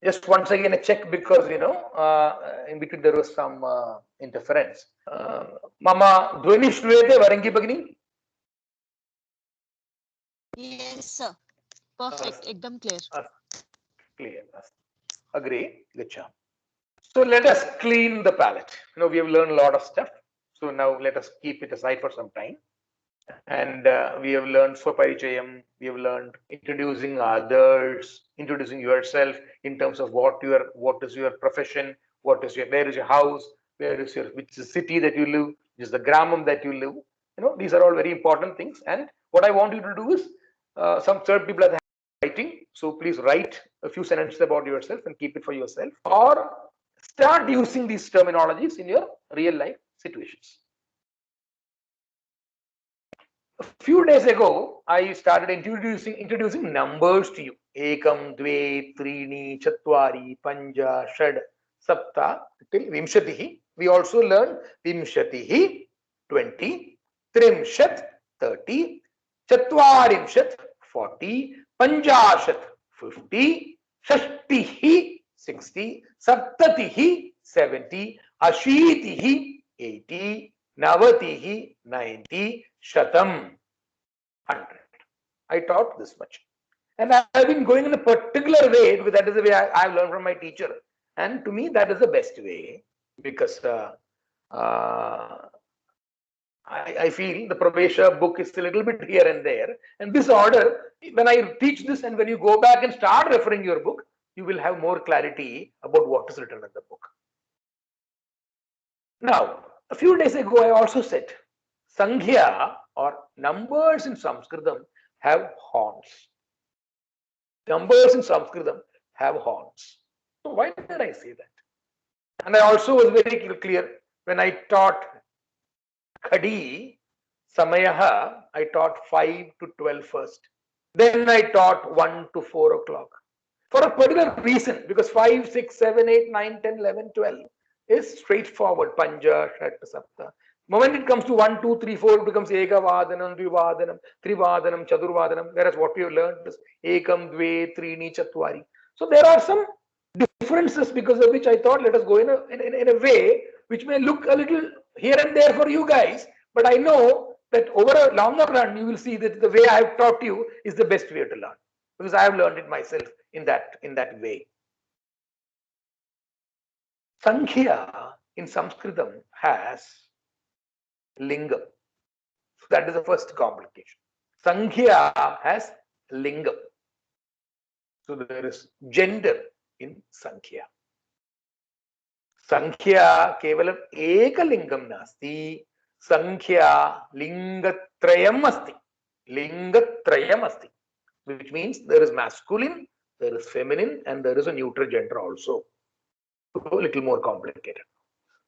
Just once again a check, because in between there was some interference. Mama Dhvani Shruyate Varangi Bhagini? Yes, sir. Perfect. Ekdam clear. Clear. Agree. Good job. So let us clean the palate. We have learned a lot of stuff. So now let us keep it aside for some time. And we have learned Swaparichayam. We have learned introducing others, introducing yourself in terms of what is your profession, where is your house, which is the city that you live, which is the gramam that you live. These are all very important things. And what I want you to do is, some third people are writing, so please write a few sentences about yourself and keep it for yourself, or start using these terminologies in your real life situations. A few days ago, I started introducing numbers to you. Ekam, dve, trini, chatvari, panja, shad, sapta, till vimshatihi. We also learned vimshatihi, 20, trimshat, 30, chatvarimshat, 40, panjashat, 50, shashtihi, 60, saptatihi, 70, ashitihi, 80, navatihi, 90, shatam, 100. I taught this much. And I have been going in a particular way, because that is the way I have learned from my teacher. And to me, that is the best way, because I feel the Pravesha book is a little bit here and there. And this order, when I teach this and when you go back and start referring your book, you will have more clarity about what is written in the book. Now, a few days ago, I also said, Sankhya or numbers in Sanskritam have horns. Numbers in Sanskritam have horns. So why did I say that? And I also was very clear when I taught Khadi, Samayaha, I taught 5 to 12 first. Then I taught 1 to 4 o'clock. For a particular reason, because 5, 6, 7, 8, 9, 10, 11, 12 is straightforward. Panja, Shat, Sapta. Moment it comes to 1, 2, 3, 4, it becomes Eka Vadanam, Dvivadanam, Trivadanam, Chadurvadanam. Whereas what we have learned is Ekam, Dve, Trini, Chatvari. So there are some differences because of which I thought let us go in a way which may look a little here and there for you guys. But I know that over a longer run, you will see that the way I have taught you is the best way to learn, because I have learned it myself in that way. Sankhya in Sanskritam has lingam. So that is the first complication. Sankhya has lingam. So there is gender in Sankhya. Sankhya kevalam ekalingam nasti. Sankhya lingatrayam asti. Lingatrayam asti. Which means there is masculine, there is feminine, and there is a neutral gender also. So a little more complicated.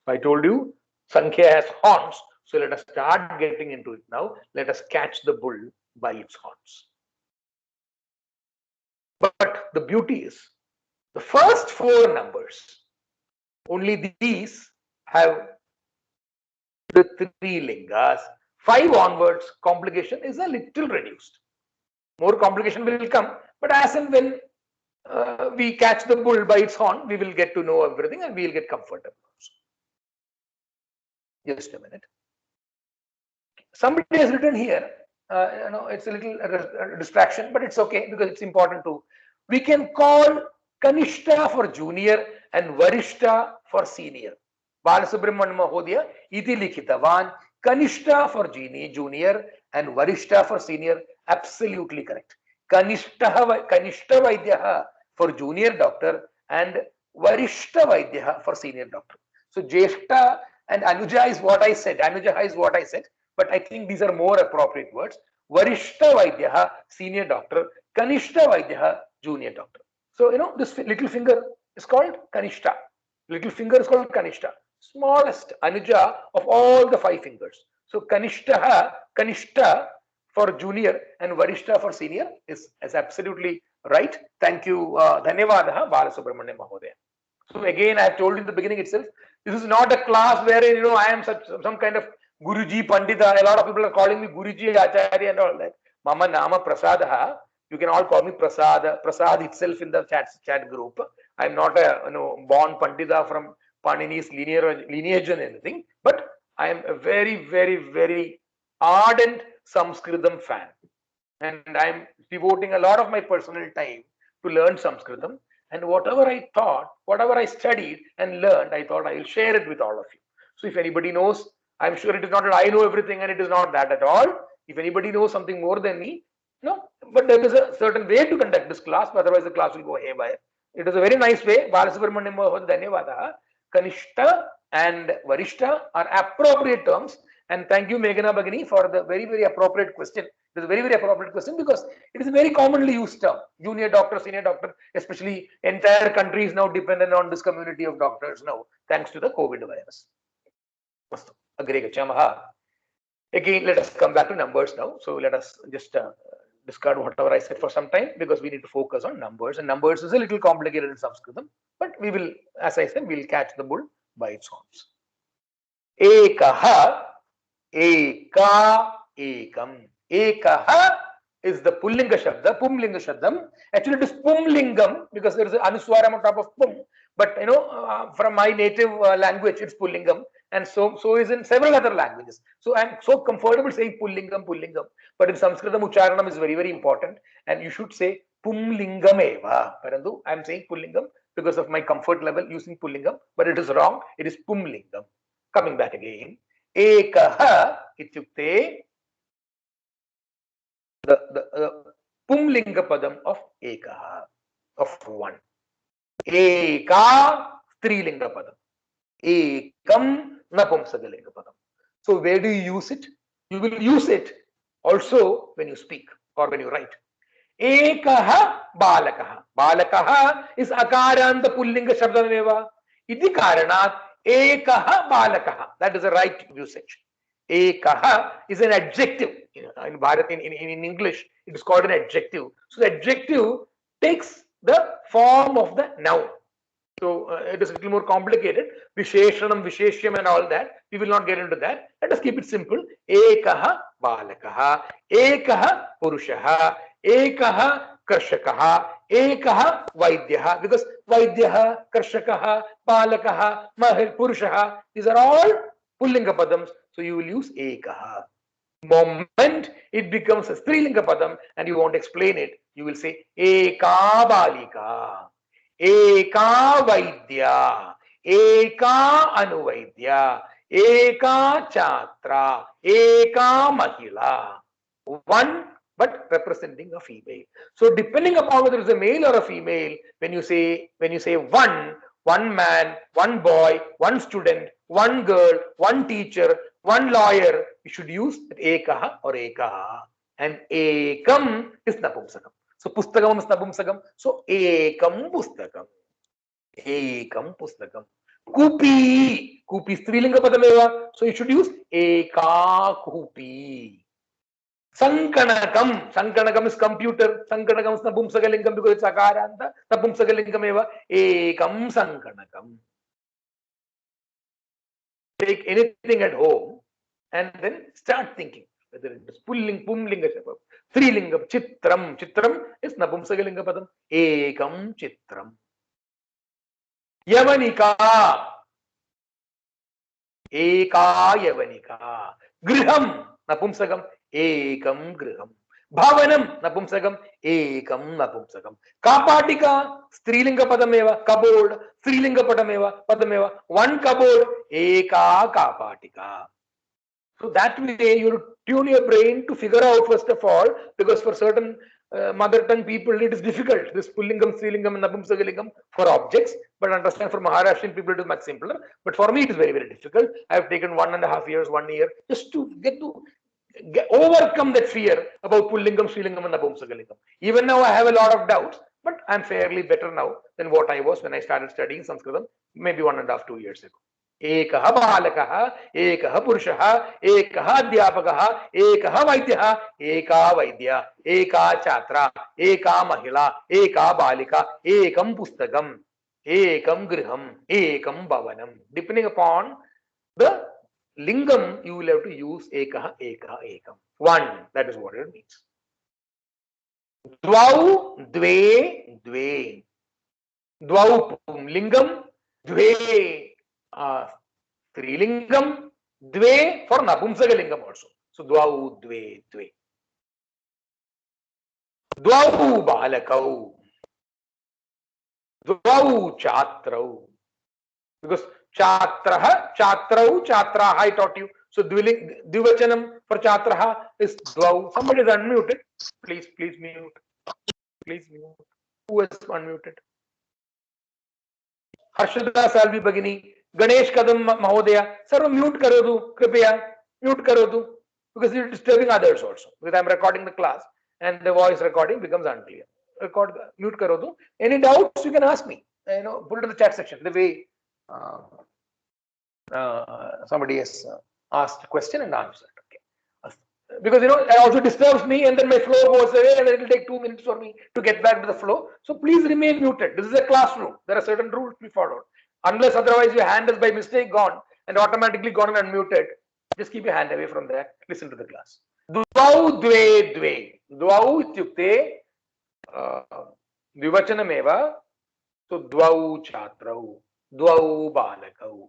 I told you Sankhya has horns. So let us start getting into it now. Let us catch the bull by its horns. But the beauty is the first 4 numbers, only these have the 3 lingas. 5 onwards, complication is a little reduced. More complication will come, but as and when we catch the bull by its horn, we will get to know everything and we will get comfortable also. Just a minute. Somebody has written here, it's a little distraction, but it's okay because it's important too. We can call Kanishta for junior and Varishta for senior. Balasubramanian Mahodaya iti likhitavan. Kanishta for junior and Varishta for senior. Absolutely correct. Kanishta Vaidyaha for junior doctor and Varishta Vaidyaha for senior doctor. So Jeshta and Anuja is what I said. Anuja is what I said. But I think these are more appropriate words. Varishta Vaidyaha, senior doctor. Kanishta Vaidyaha, junior doctor. So, this little finger is called Kanishta. Little finger is called Kanishta. Smallest Anuja of all the 5 fingers. So, Kanishta for junior and Varishta for senior is absolutely right. Thank you. Dhanyavadaha, Balasubramanian Mahodaya. So, again, I have told in the beginning itself, this is not a class wherein, I am some kind of Guruji Pandita. A lot of people are calling me Guruji Acharya and all that. Mama Nama Prasadaha. You can all call me Prasad. Prasad itself in the chat group. I'm not a born Pandita from Panini's lineage and anything, but I am a very, very, very ardent Sanskritam fan, and I'm devoting a lot of my personal time to learn Sanskritam. And whatever I thought, whatever I studied and learned, I thought I will share it with all of you. So if anybody knows, I'm sure it is not that I know everything, and it is not that at all. If anybody knows something more than me, no, but there is a certain way to conduct this class, otherwise the class will go haywire. It is a very nice way. Balasubramaniam Mohan Dhanyavada. Kanishta and Varishta are appropriate terms. And thank you, Meghana Bhagini, for the very, very appropriate question. It is a very, very appropriate question because it is a very commonly used term. Junior doctor, senior doctor, especially entire country is now dependent on this community of doctors now, thanks to the COVID virus. Agre gachamaha. Again, let us come back to numbers now. So let us just discard whatever I said for some time because we need to focus on numbers. And numbers is a little complicated in Sanskritam, but we will, as I said, we'll catch the bull by its horns. Ekaha, eka, ekam. Ekaha is the Pullinga Shabda, Pumlinga Shabdam. Actually, it is Pumlingam because there is an Anuswaram on top of Pum. But from my native language, it's Pullingam, and so is in several other languages. So I'm so comfortable saying Pullingam, Pullingam. But in Sanskritam, Ucharanam is very, very important, and you should say Pumlingam eva. Parantu, I'm saying Pullingam because of my comfort level using Pullingam, but it is wrong. It is Pumlingam. Coming back again, Ekaha ityukte the Pumlinga padam of Ekaha, of one. Eka Strilinga padam. Ekam Napumsakalinga padam. So where do you use it? You will use it also when you speak or when you write. Ekaha Balakaha. Balakaha is Akaranta Pullinga Shabdameva. Iti Karanat Ekaha Balakaha. That is the right usage. Ekaha is an adjective. In Bharat, in English, it is called an adjective. So the adjective takes the form of the noun. So it is a little more complicated. Visheshanam, Visheshyam and all that. We will not get into that. Let us keep it simple. Ekaha Balakaha. Ekaha Purushaha. Ekaha Karshakaha. Ekaha Vaidyaha. Because Vaidyaha, Karshakaha, Balakaha, Mahil, Purushaha. These are all Pullinga Padams. So you will use Ekaha. Moment it becomes a Strilinga Padam and you won't explain it, you will say Eka Balika, Eka Vaidya, Eka Anuvaidya, Eka Chatra, Eka Mahila. One, but representing a female. So depending upon whether it's a male or a female, when you say one man, one boy, one student, one girl, one teacher, one lawyer, you should use Ekaha or Ekaha. And Ekam is Napumsakam. So Pustakam is Napumsakam. So Ekam Pustakam. Ekam Pustakam. Kupi. Kupi is Strilinga Padameva. So you should use Eka Kupi. Sankanakam. Sankanakam is computer. Sankanakam is Napumsakalingam because it's Akaranta. Napumsakalingam eva. Ekam Sankanakam. Take anything at home and then start thinking whether it is Pumlinga Shabam, Strilingam, Chitram. Chitram is Napumsakalinga Padam. Ekam Chitram. Yavanika. Eka Yavanika. Griham Napumsakam. Ekam Griham. Bhavanam Napumsakam. Ekam Napumsakam. Kapatika Strilinga Padameva. Cupboard. Strilinga Padameva. One cupboard. Eka Kapatika. So that way you tune your brain to figure out first of all, because for certain mother tongue people it is difficult, this Pullingam, Strilingam and Napumsakalingam for objects, but understand for Maharashtrian people it is much simpler. But for me it is very, very difficult. I have taken 1.5 years, 1 year just to overcome that fear about Pullingam, Strilingam and Napumsakalingam. Even now I have a lot of doubts, but I am fairly better now than what I was when I started studying Sanskritam maybe 1.5, 2 years ago. Ekaha Balakaha, Ekaha Purushaha, Ekaha Adhyapakaha, Ekaha Vaidyaha, Eka Vaidya, Eka Chatra, Eka Mahila, Eka Balika, Ekam Pustakam, Ekam Griham, Ekam Bhavanam. Depending upon the lingam, you will have to use Ekaha, Ekaha, Ekam. One, that is what it means. द्वौ द्वे द्वे, द्वौ पुंलिंगम, द्वे स्त्रीलिंगम, द्वे for napumsakalingam also. So द्वौ द्वे द्वे, द्वौ बालकौ, द्वौ छात्रौ, because chatrah, chatrau, chatraha I taught you. So dvivachanam for chatraha is dvau. Somebody is unmuted. Please mute. Please mute. Who is unmuted? Harshada Salvi Bagini, Ganesh Kadam Mahodaya. Sir, mute karo do, kripaya, mute karo do, because you're disturbing others also. Because I'm recording the class and the voice recording becomes unclear. Record, mute karo do. Any doubts you can ask me. Put it in the chat section. The way somebody has asked a question and answered. Okay. Because it also disturbs me, and then my flow goes away, and it will take 2 minutes for me to get back to the flow. So please remain muted. This is a classroom. There are certain rules to be followed. Unless otherwise your hand is by mistake gone and automatically gone and unmuted, just keep your hand away from there. Listen to the class. Dvau dve dve. Dvau ityukte dvivachanameva. So dvau chatrau, dvau balakau.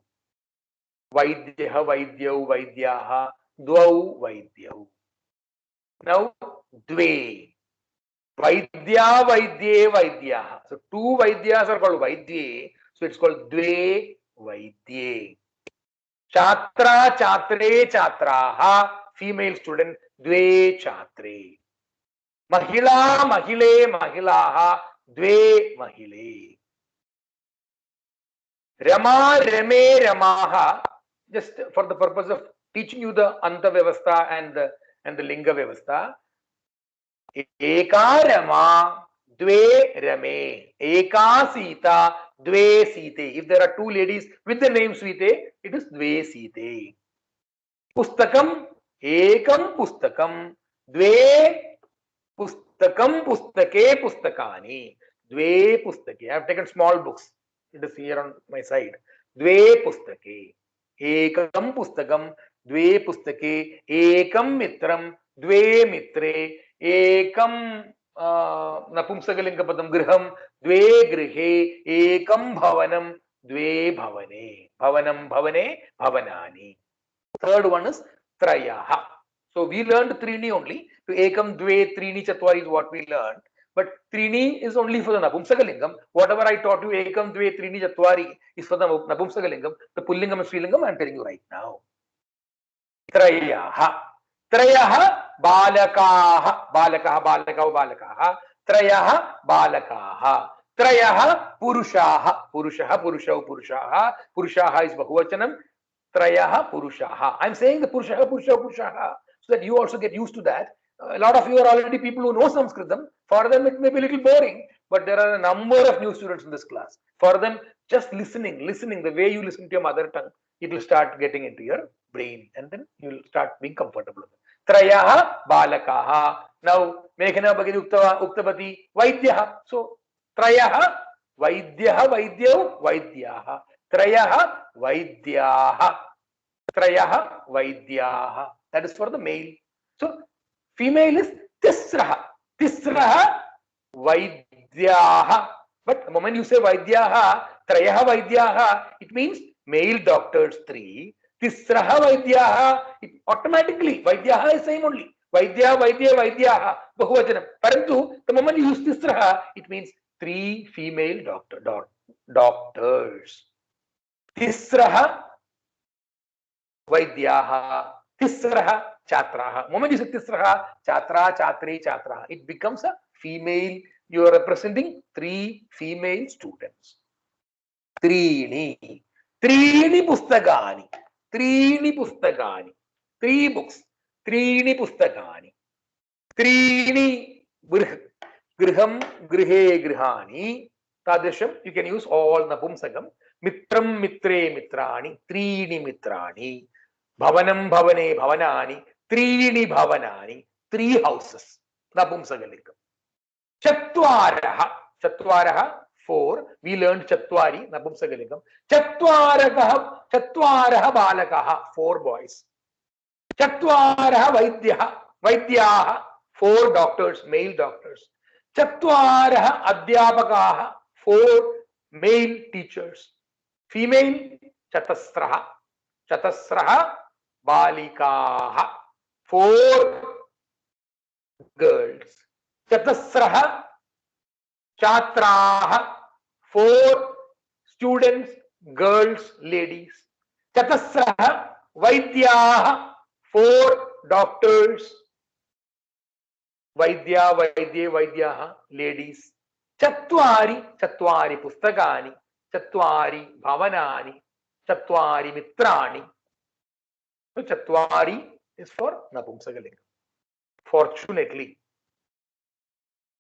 Vaidyah vaidyau vaidyaha, dvau vaidyau. Now dve. Vaidya vaidye vaidyaha. So two vaidyas are called vaidye. So it's called dve vaidye. Chatra chatre chatraha. Female student, dve chatre. Mahila mahile mahilaha, dve mahile. Rama rame ramaha. Just for the purpose of teaching you the anta vyavastha and the linga vyavastha. Eka rama, dve rame. Eka sita, dve site. If there are two ladies with the name Site, it is dve site. Pustakam, ekam pustakam, dve pustakam pustake pustakani. Dve pustake. I have taken small books. It is here on my side. Dve pustake. Ekam pustakam, dve pustake, ekam mitram, dve mitre, ekam napumsakalinga padam griham, dve grihe, ekam bhavanam, dve bhavane. Bhavanam bhavane, bhavanani. Third one is trayaha. So we learned trini only. To ekam, dve, trini, chatvari is what we learned. But trini is only for the napumsakalingam. Whatever I taught you, ekam, dve, trini, chatvari is for the napumsakalingam. The pullingam and strilingam I am telling you right now. Trayaha. Trayaha balakaha. Balakaha, balakau, balakaha. Trayaha balakaha. Trayaha purushaha. Purushaha, purushau, purushaha. Purushaha is bahuvachanam. Trayaha purushaha. I'm saying the purushaha, purushaha, purushaha, so that you also get used to that. A lot of you are already people who know Sanskritam. For them, it may be a little boring, but there are a number of new students in this class. For them, just listening, the way you listen to your mother tongue, it will start getting into your brain, and then you'll start being comfortable. Trayaha balakaha. Now, Meghana Bhagini Uktabati Vaidyaha. So, Trayaha Vaidyaha Vaidyau Vaidyaha. Trayaha Vaidyaha. Trayaha Vaidyaha. That is for the male. So, female is Tisraha. Tisraha Vaidyaha. But the moment you say Vaidyaha, Trayaha Vaidyaha, it means male doctors 3. Tisraha Vaidyaha, it automatically, Vaidyaha is same only. Vaidya, Vaidya, Vaidyaha, Bahuvachanam. Parantu, the moment you use Tisraha, it means 3 female doctors. Tisraha Vaidyaha, Tisraha Chatraha. Moment you say Tisraha, Chatra, Chatri, Chatraha, it becomes a female. You are representing 3 female students. Trini Pustakani. 3 books. Trini Pustakani. Trini Griham, Grihe, Grihani. Tadrisham, you can use all Napumsakam. Mitram, Mitre, Mitrani. Trini Mitrani. Bhavanam, Bhavane, Bhavanani. Trini Bhavanani. 3 houses. Napumsakalingam. Chatvaraha 4. We learned Chatvari, Napumsakalingam. Chatvaraha balakaha, 4 boys. Chatvaraha Vaidyaha, 4 doctors, male doctors. चत्वारः अध्यापकाः, 4 male teachers, female चतस्रः, चतस्रः बालिकाः, 4 girls, चतस्रः छात्राः, 4 students, girls, ladies, चतस्रः वैद्याः, 4 doctors, वैद्या वैद्ये वैद्याः, ladies, चत्वारि चत्वारि पुस्तकानि, चत्वारि भवनानि, चत्वारि मित्राणि. So चत्वारि is for napumsakalingam. Fortunately,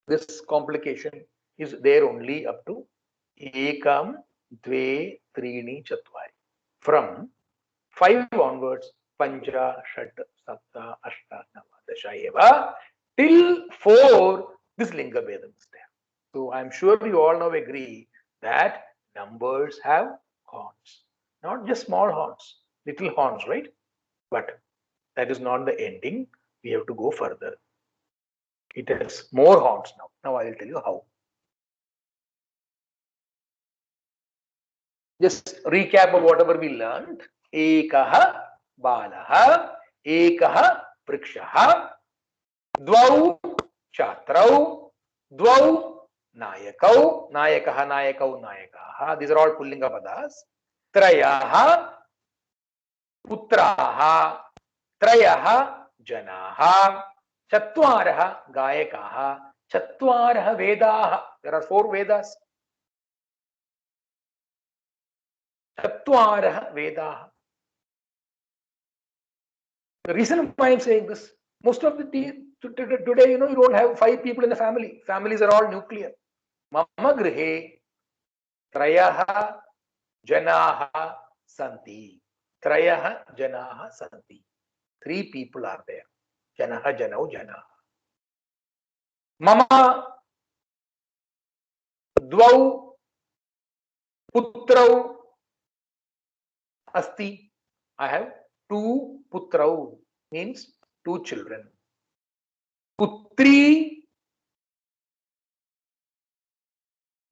this complication is there only up to ekam, dve, त्रीणि, चत्वारि. From 5 onwards, pancha, shat, sapta, ashta, nava, dasha eva. Till 4, this linga bedam is there. So I'm sure you all now agree that numbers have horns, not just small horns, little horns, right? But that is not the ending. We have to go further. It has more horns now. Now I will tell you how. Just recap of whatever we learned. Ekah balah, ekah vrikshah, द्वौ छात्रौ, द्वौ नायकौ, नायकः नायकौ नायकाः, these are all pullinga padas. त्रयः पुत्राः, त्रयः जनाः, चत्वारः गायकाः, चत्वारः वेदाः, there are 4 vedas, चत्वारः वेदाः. The reason why I am saying this, most of the today, you don't have 5 people in the family. Families are all nuclear. Mama grihe trayah janaah santi. Trayah janaah santi. 3 people are there. Janah janau janah. Mama dvau putrau asti. I have 2 putrau, means 2 children. Putri,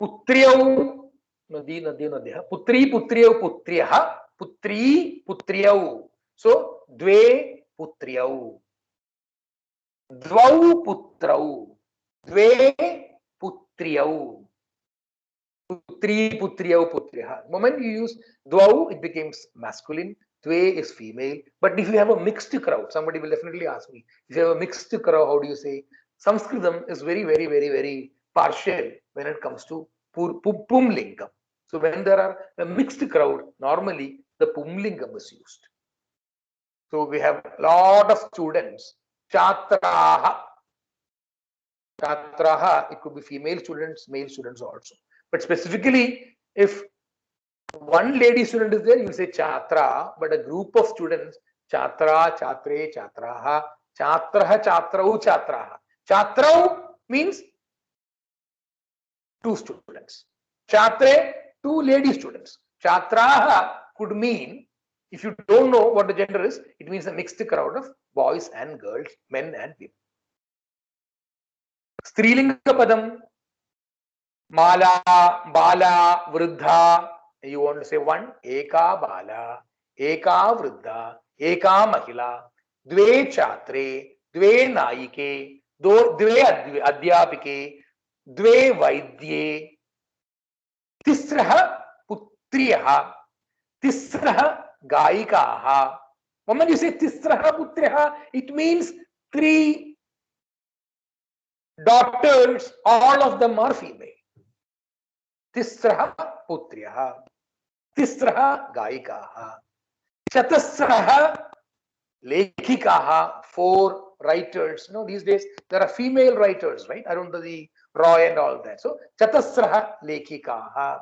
putriau, nadi, putri, putriau, putriah, putri, putriau. So, dve putriau, dvau putrau, dve putriau, putri, putriau, putriah. The moment you use dvau, it becomes masculine. Dve is female. But if you have a mixed crowd, somebody will definitely ask me, if you have a mixed crowd, how do you say? Sanskritam is very partial when it comes to pumlingam. So when there are a mixed crowd, normally the pumlingam is used. So we have a lot of students. Chatraha. Chatraha, it could be female students, male students also. But specifically, if one lady student is there, you will say chatra, but a group of students, chatra, chatre, chatraha, chatraha, chatrau, chatraha. Chatrau means 2 students. Chatre, 2 lady students. Chatraha could mean, if you don't know what the gender is, it means a mixed crowd of boys and girls, men and women. Strilinga padam, mala, bala, vruddha. You want to say 1, eka bala, eka vruddha, eka mahila, dve chatre, dve nayike, dve adhyapike, dve vaidye, tisrah putriyah, tisrah gaikaah. When you say tisrah putriyah, it means 3 daughters, all of them are female. Tisrah putriyah, tisrah gaikaah, chatasrah lekhikaah, 4 writers. These days there are female writers, right? Arundhati Roy and all that. So chatasrah lekhikaah,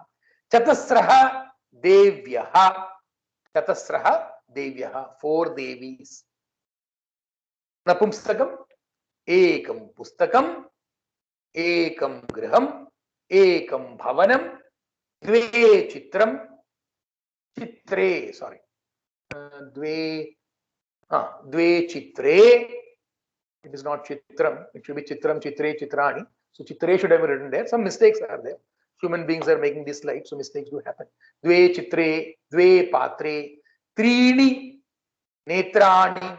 chatasrah devyah, chatasrah devyah, 4 devis. Napumsakam, ekam pustakam, ekam griham, ekam bhavanam, dve chitram, chitre, sorry, dve chitre. It is not chitram, it should be chitram, chitre, chitrani. So Chitre should have been written there. Some mistakes are there. Human beings are making this slide, so mistakes do happen. Dve Chitre, Dve Patre, Trini Netrani,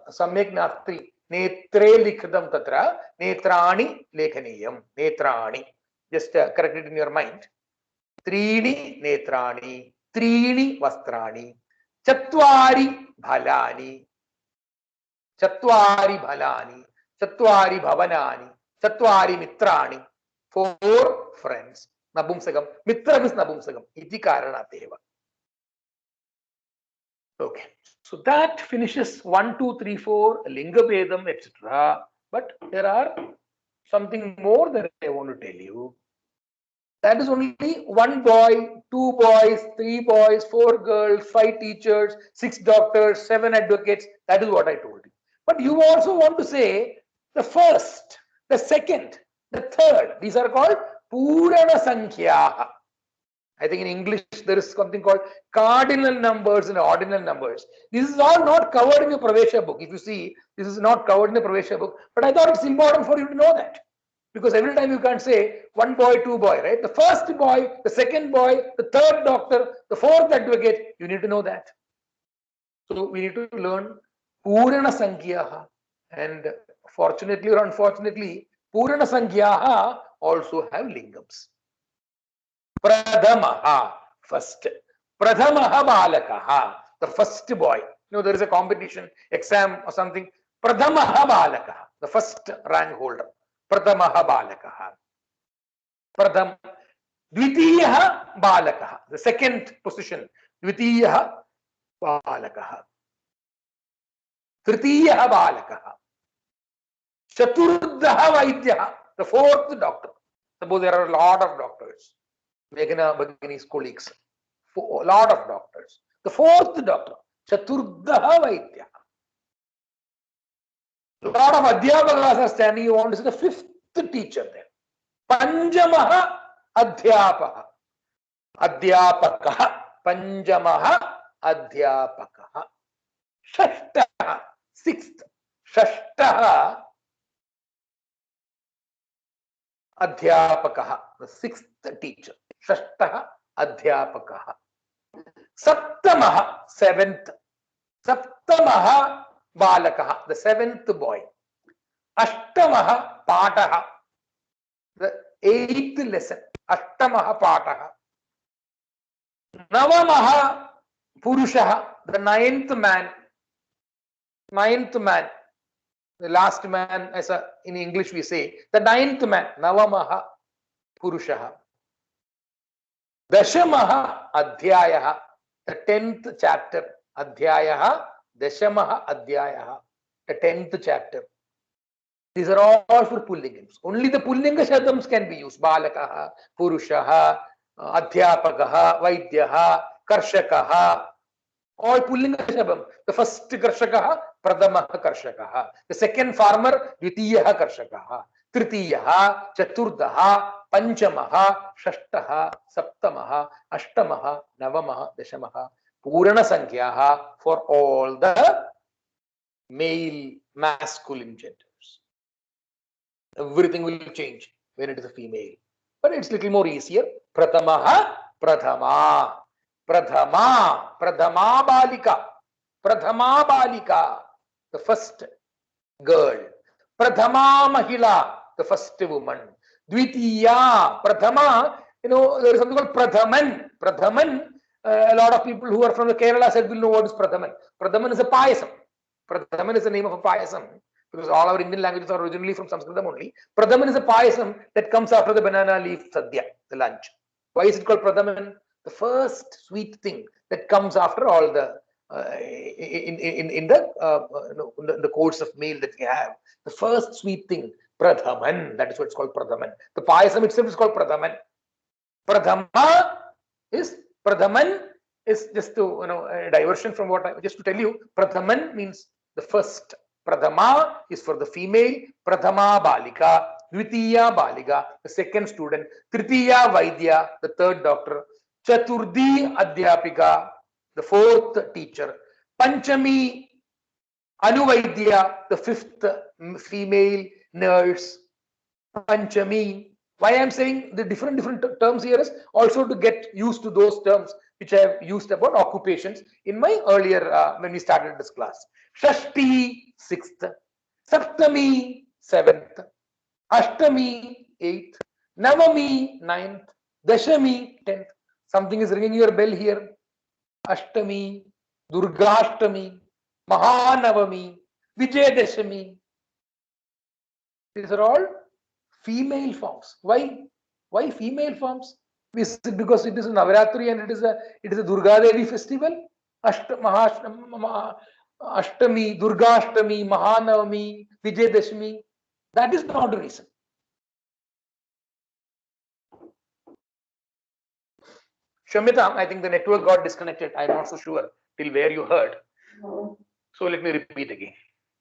Samyak Natri, Netre Likhitam Tatra, Netrani Lekhaniyam, Netrani. Just correct it in your mind. Trini Netrani, Trini Vastrani, Chatvari Bhalani, Chatvari Bhalani, Chatvari Bhavanani, Chatvari Mitrani. 4 friends. Nabumsagam. Mitra is Nabumsagam. Iti Karanateva. Okay. So that finishes 1, 2, 3, 4, Linga Vedam, etc. But there are something more that I want to tell you. That is only 1 boy, 2 boys, 3 boys, 4 girls, 5 teachers, 6 doctors, 7 advocates. That is what I told you. But you also want to say the first, the second, the third. These are called Purana Sankhya. I think in English there is something called cardinal numbers and ordinal numbers. This is all not covered in the Pravesha book. If you see, this is not covered in the Pravesha book. But I thought it's important for you to know that. Because every time you can't say 1 boy, 2 boy, right? The first boy, the second boy, the third doctor, the fourth advocate, you need to know that. So we need to learn Purana Sankhyaha. And fortunately or unfortunately, Purana Sankhyaha also have lingams. Pradhamaha, first. Pradhamaha Balakaha, the first boy. You know, there is a competition, exam or something. Pradhamaha Balakaha, the first rank holder. Pradhamaha Balakaha. Pradham. Dvitiyaha Balakaha, the second position. Dvitiyaha Balakaha. Tritiyaha Balakaha. Chaturdaha Vaidyaha, the fourth doctor. Suppose there are a lot of doctors. Meghna Bhagini's colleagues. A lot of doctors. The fourth doctor. Chaturdaha Vaidyaha. A lot of Adhyapakas are standing. You want to see the fifth teacher there. Panjamaha Adhyapaka. Adhyapaka. Panjamaha Adhyapaka. Shashtaha. Sixth. Shashtaha Adhyapaka. The sixth teacher. Shashtaha Adhyapaka. Saptamaha. Seventh. Saptamaha Balakaha. The seventh boy. Ashtamaha Pataha. The eighth lesson. Ashtamaha Pataha. Navamaha Purushaha. The ninth man. Ninth man. The last man, as in English we say, the ninth man. Navamaha Purushaha. Dashamaha Adhyayaha. The 10th chapter. Adhyayaha. Dashamaha Adhyayaha. The 10th chapter. These are all for Pullingams. Only the Pullinga Shabdams can be used. Balakaha, Purushaha, Adhyapakaha, Vaidyaha, Karshakaha. All Pullinga Shabdam. The first Karshakaha, Pradhamaha Karshakaha. The second farmer, Dvitiyaha Karshakaha. Tritiyaha, Chaturdaha, Panchamaha, Shashtaha, Saptamaha, Ashtamaha, Navamaha, Dashamaha. Purana Sankhyaha for all the male masculine genders. Everything will change when it is a female. But it's little more easier. Prathamaha, Prathama. Prathama, Prathama Balika. Prathama Balika, the first girl. Prathama Mahila, the first woman. Dvitiya, Prathama, you know, there is something called Prathaman. Prathaman, a lot of people who are from the Kerala side will know what is Prathaman. Prathaman is a payasam. Prathaman is the name of a payasam. Because all our Indian languages are originally from Sanskritam only. Pradhaman is a payasam that comes after the banana leaf sadhya, the lunch. Why is it called Pradhaman? The first sweet thing that comes after all the in the course of meal that we have. The first sweet thing, Pradhaman. That is what it's called, Pradhaman. The payasam itself is called Pradhaman. Pradhama is Pradhaman is just to a diversion from what I just to tell you. Pradhaman means the first. Pradhama is for the female, Pradhama Balika, Dvitiya Balika, the second student, Tritiya Vaidya, the third doctor, Chaturdi Adhyapika, the fourth teacher, Panchami Anuvaidya, the fifth female nurse, Panchami. Why I am saying the different terms here is also to get used to those terms which I have used about occupations in my earlier when we started this class. Shashti, 6th. Saptami, 7th. Ashtami, 8th. Navami, 9th. Dashami, 10th. Something is ringing your bell here. Ashtami, Durgashtami, Mahanavami, Vijayadashami. These are all female forms. Why? Why female forms? Is it because it is a Navaratri and it is a Durga Devi festival? Ashtami, Durgashtami, Mahanavami, Vijayadashami. That is not the reason. Shamita, I think the network got disconnected. I'm not so sure till where you heard. So let me repeat again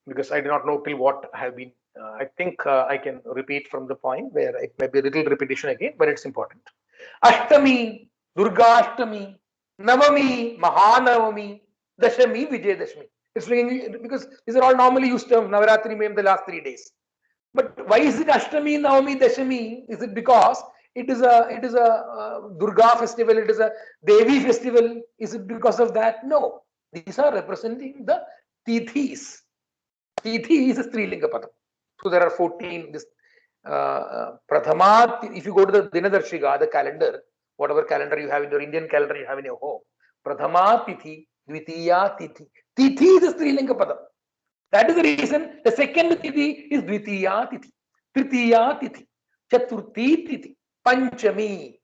because I do not know till what I have been. I think I can repeat from the point where it may be a little repetition again, but it's important. Ashtami, Durgashtami, Navami, Mahanavami, Dashami, Vijayadashami. It's ringing because these are all normally used terms. Navaratri may in the last 3 days. But why is it Ashtami, Navami, Dashami? Is it because it is a Durga festival? It is a Devi festival. Is it because of that? No. These are representing the Tithis. Tithi is a Strilinga Padam. So there are 14. This Prathama, if you go to the Dinadarshika, the calendar, whatever calendar you have in your Indian calendar you have in your home, Prathama Tithi, Dvitiya Tithi. Tithi is a Strilinga Padam. That is the reason the second Tithi is Dvitiya Tithi, Tritiya Tithi, Chaturthi Tithi, Panchami,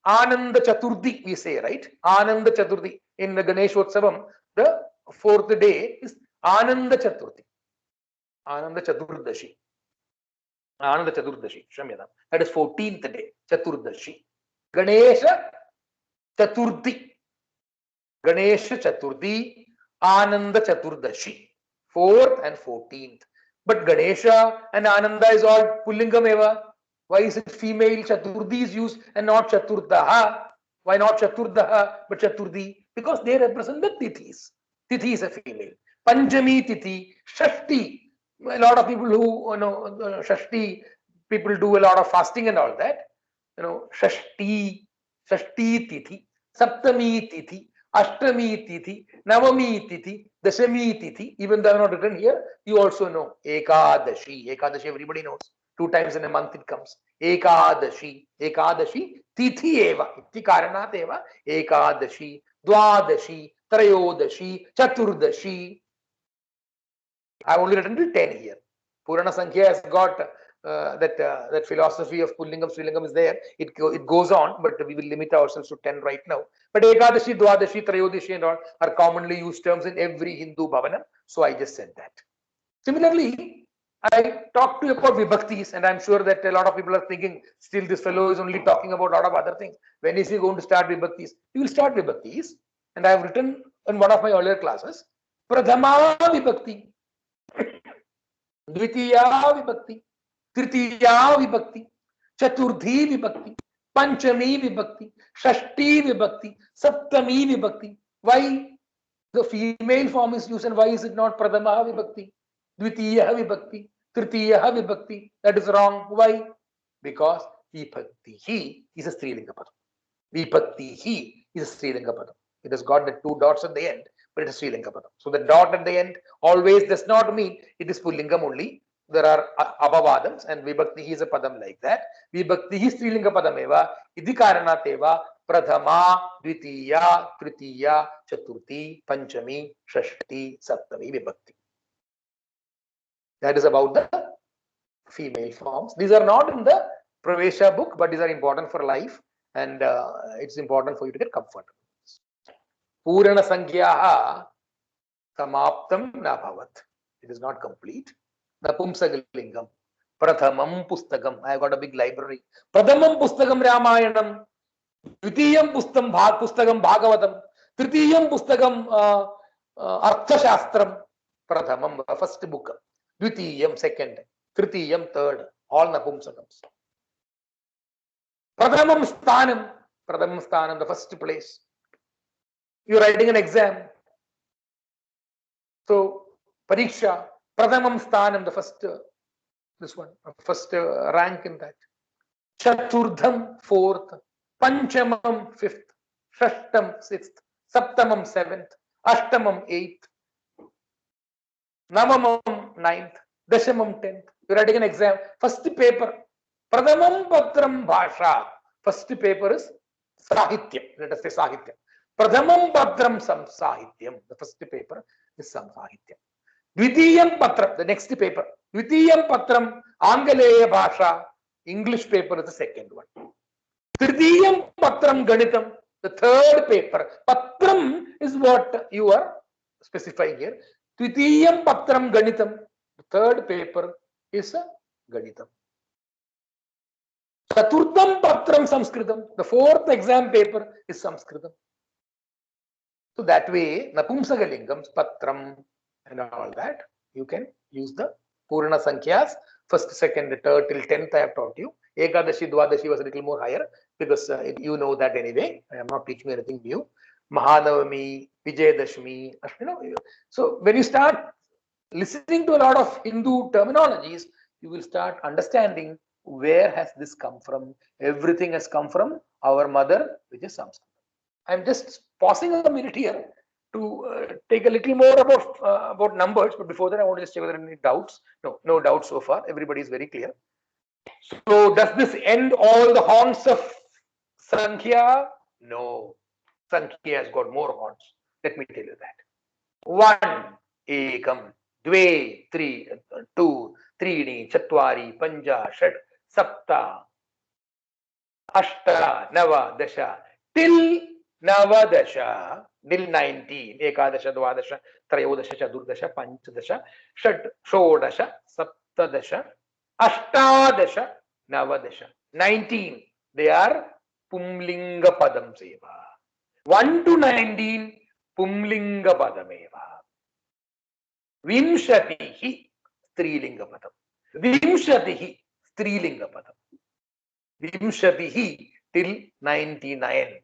Ananda Chaturthi, we say, right? Ananda Chaturthi. In the Ganeshotsavam, the 4th day is Ananda Chaturthi. Ananda Chaturdashi. Ananda Chaturdashi. Shamyadam. That is 14th day. Chaturdashi. Ganesha Chaturthi. Ganesha Chaturthi. Ananda Chaturdashi. 4th and 14th. But Ganesha and Ananda is all Pullingam eva. Why is it female Chaturthi is used and not Chaturdaha? Why not Chaturdaha but Chaturthi? Because they represent the Tithis. Tithi is a female. Panchami Tithi, Shashti. A lot of people who Shashti people do a lot of fasting and all that. Shashti Tithi, Saptami Tithi, Ashtami Tithi, Navami Tithi, Dashami Tithi. Even though I have not written here, you also know Ekadashi. Ekadashi everybody knows. 2 times in a month it comes. Ekadashi. Ekadashi Tithi eva. Iti karanat eva. Ekadashi, Dwadashi, Trayodashi, Chaturdashi. I have only written till 10 here. Purana Sankhya has got that philosophy of Pullingam, Srilingam is there. It goes on, but we will limit ourselves to 10 right now. But Ekadashi, Dwadashi, Trayodashi and all are commonly used terms in every Hindu bhavanam. So I just said that. Similarly, I talked to you about Vibhaktis, and I'm sure that a lot of people are thinking, still this fellow is only talking about a lot of other things. When is he going to start Vibhaktis? He will start Vibhaktis. And I have written in one of my earlier classes, Pradhama Vibhakti, Dvitiya Vibhakti, Tritiya Vibhakti, Chaturthi Vibhakti, Panchami Vibhakti, Shashti Vibhakti, Saptami Vibhakti. Why the female form is used and why is it not Pradhama Vibhakti, Dvitiya Vibhakti, Tritiya Vibhakti? That is wrong. Why? Because Vibhakti is a Strilinga Padam. Vibhakti is a Strilinga Padam. It has got the 2 dots at the end, but it is Strilinga Padam. So the dot at the end always does not mean it is Pullingam only. There are Abhavadams and Vibhakti is a Padam like that. Vibhakti is Strilinga Padam eva. Idhi karanat eva. Prathama, Dvitiya, Tritiya, Chaturthi, Panchami, Shashti, Saptami, Vibhakti. That is about the female forms. These are not in the Pravesha book, but these are important for life and it's important for you to get comfort. Purana Sankhyaha Samaptam Nabhavat. It is not complete. Napumsakalingam. Prathamam Pustakam. I have got a big library. Prathamam Pustakam Ramayanam. Dvitiyam Pustakam Bhagavatam. Tritiyam Pustakam Arthashastram. Prathamam, first book. Dvitiyam, second. Tritiyam, third. All Napumsakams. Prathamam Sthanam, the first place. You are writing an exam. So, Pariksha, Prathamam Sthanam, the first This one, first rank in that. Chaturdham, fourth. Panchamam, fifth. Shashtam, sixth. Saptamam, seventh. Ashtamam, eighth. Navamam, ninth. Dashamam, 10th. You're writing an exam. First paper. Pradhamam Patram Bhasha. First paper is Sahityam. Let us say Sahityam. Pradhamam Patram Sam Sahityam. The first paper is Sam Sahityam. Dvitiyam Patram, the next paper. Dvitiyam Patram Angaleya Bhasha. English paper is the second one. Tridiyam Patram Ganitam. The third paper. Patram is what you are specifying here. Dvitiyam Patram Ganitam. The third paper is Ganitam. Chaturdham Patram Sanskritam. The fourth exam paper is Sanskritam. So that way, Napumsakalingams, Patram and all that, you can use the Purana Sankhya's first, second, third till 10th I have taught you. Ekadashi, Dwadashi was a little more higher because you know that anyway. I am not teaching anything new. Mahanavami, Vijayadashmi, so when you start listening to a lot of Hindu terminologies, you will start understanding where has this come from. Everything has come from our mother, which is Sanskrit. I'm just pausing a minute here to take a little more about numbers, but before that I want to just check whether there are any doubts. No doubts so far. Everybody is very clear. So does this end all the haunts of Sankhya? No. Sankhya has got more haunts. Let me tell you that. 1, Ekam, Dve, 3, 2, Trini, Chatwari, Panja, Shat, Sapta, Ashta, Nava, Dasha, till Navadasha, till 19, Ekadasha, Dvadasha, Trayodasha, Chadurdasha, Panchadasha, Shat, Shodasha, Saptadasha, Ashtadasha, Navadasha. 19, they are Pumlinga Padam Seva. 1 to 19, Pumlinga Padameva. Vimshatihi, Strilinga Padam. Vimshatihi, Strilinga Padam. Vimshatihi till 99.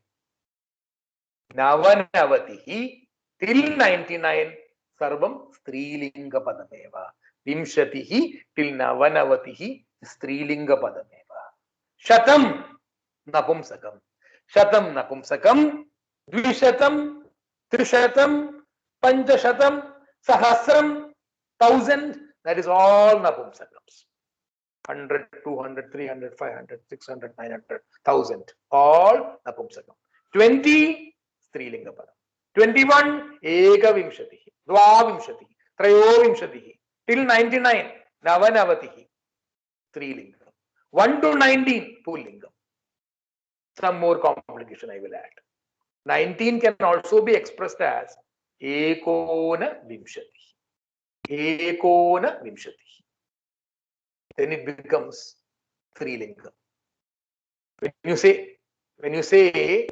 Navanavatihi till 99. Sarvam Strilinga Padameva. Vimshatihi till Navanavatihi Strilinga Padameva. Shatam Napumsakam. Shatam Napumsakam. Dvishatam, Trishatam, Panchashatam, Sahasram, 1000. That is all Napumsakams. 100, 200, 300, 500, 600, 900, 1000. All Napumsakam. 20, Strilinga Padam. 21, Ekavimshatihi, Dvavimshatihi, Trayovimshatihi. Till 99, Navanavatihi, Strilinga. 1 to 19, Pullinga. Some more complication I will add. 19 can also be expressed as Ekona Vimshati. Ekona Vimshati. Then it becomes Strilinga. When you say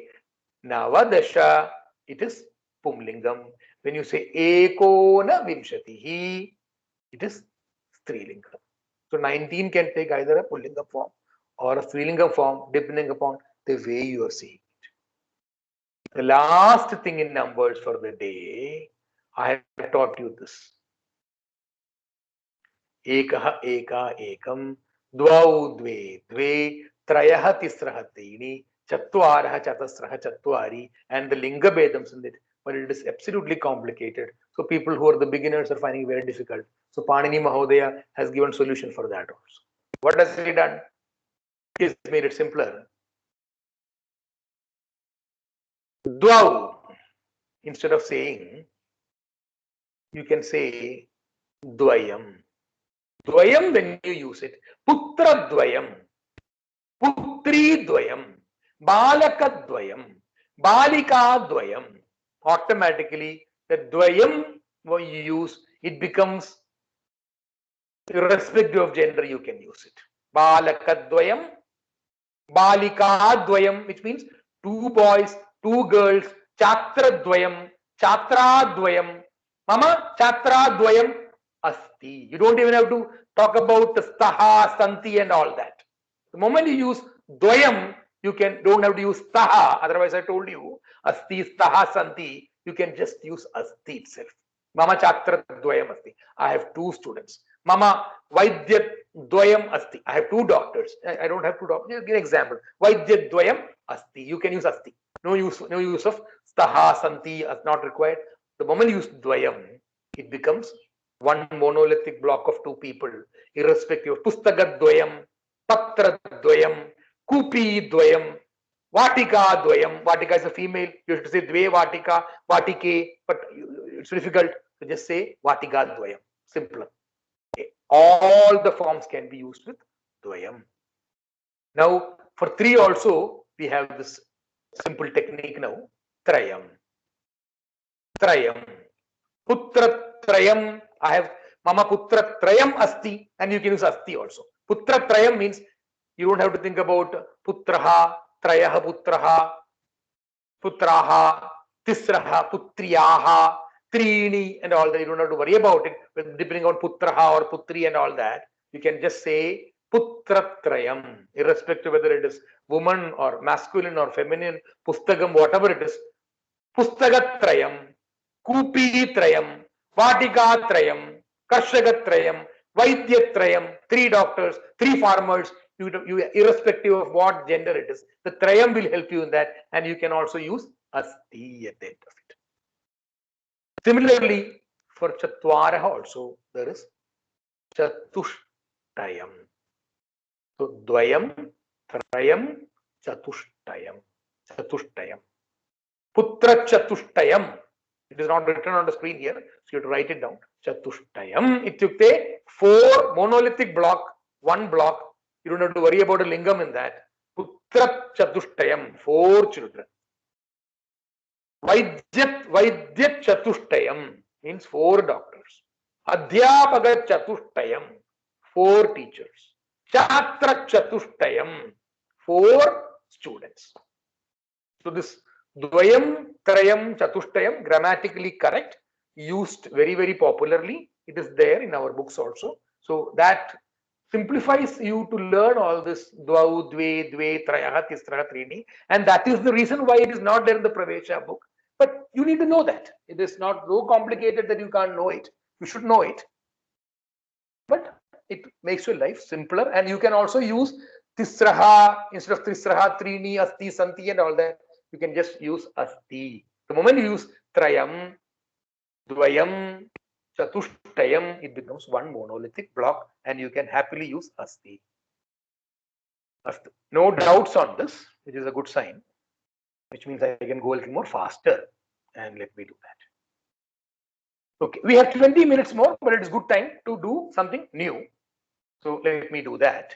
Navadasha, it is Pumlingam. When you say Ekona Vimshatihi, it is Strilinga. So 19 can take either a Pullinga form or a Strilinga form, depending upon the way you are seeing. The last thing in numbers for the day, I have taught you this. Ekaha, eka, ekam, dvau, dve, dve, trayaha, tisraha, trini, chatvaraha, chatasraha, chatvari, and the linga bedams in it. But it is absolutely complicated. So people who are the beginners are finding it very difficult. So Panini Mahodaya has given solution for that also. What has he done? He has made it simpler. Dvau. Instead of saying, you can say Dvayam. Dvayam, when you use it, Putra Dvayam, Putri Dvayam, Balaka Dvayam, Balika Dvayam. Automatically, the Dvayam when you use, it becomes irrespective of gender, you can use it. Balaka Dvayam, Balika Dvayam, which means 2 boys, 2 girls, Chatra Dvayam, Chatra Dvayam, Mama Chatra Dvayam Asti. You don't even have to talk about the Staha, Santi and all that. The moment you use Dvayam, you don't have to use Staha. Otherwise, I told you, Asti, Staha, Santi, you can just use Asti itself. Mama Chatra Dvayam Asti. I have 2 students. Mama Vaidya Dvayam Asti. I have two doctors. I don't have two doctors. Give an example. Vaidya Dvayam Asti. You can use Asti. No use of Staha, Santi, not required. The moment you use Dvayam, it becomes one monolithic block of two people, irrespective of Pustaga Dvayam, Patra Dvayam, Kupi Dvayam, Vatika Dvayam. Vatika is a female. You have to say Dve Vatika, Vatike, but it's difficult to just say Vatika Dvayam. Simpler. All the forms can be used with Dvayam. Now, for three also, we have this simple technique now. Trayam. Trayam. Putra Trayam. I have Mama Putra Trayam Asti, and you can use Asti also. Putra Trayam means you don't have to think about Putraha, Trayaha Putraha, Putraha, Tisraha, Putriyaha, Trini, and all that. You don't have to worry about it. Depending on Putraha or Putri and all that, you can just say Putratrayam, irrespective whether it is woman or masculine or feminine, Pustagam, whatever it is. Pustagatrayam, Kupitrayam, Vatikatrayam, Karshagatrayam, Vaidyatrayam, three doctors, three farmers, you irrespective of what gender it is. The Trayam will help you in that, and you can also use Asti at the end of it. Similarly, for Chatvaraha also there is Chatushtayam. So Dvayam, Trayam, Chatushtayam. Chatushtayam. Putra Chatushtayam. It is not written on the screen here, so you have to write it down. Chatushtayam ityukte, four monolithic block, one block. You don't have to worry about a lingam in that. Putra Chatushtayam, four children. Vaidyat Chatushtayam means four doctors. Adhyapaga Chatushtayam, four teachers. Chatra Chatushtayam, four students. So this Dvayam, Trayam, Chatushtayam, grammatically correct, used very, very popularly. It is there in our books also. So that simplifies you to learn all this Dvau, Dve, Dve, Trayaha, Tisraha, Trini. And that is the reason why it is not there in the Pravesha book. But you need to know that. It is not so complicated that you can't know it. You should know it. But it makes your life simpler. And you can also use Tisraha instead of Tisraha, Trini, Asti, Santi, and all that. You can just use Asti. The moment you use Trayam, Dvayam, Chatushtayam, it becomes one monolithic block, and you can happily use Asti. No doubts on this, which is a good sign, which means I can go a little more faster. And let me do that. Okay, we have 20 minutes more, but it is good time to do something new. So let me do that.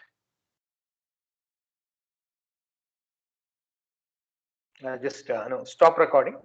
Just no, stop recording.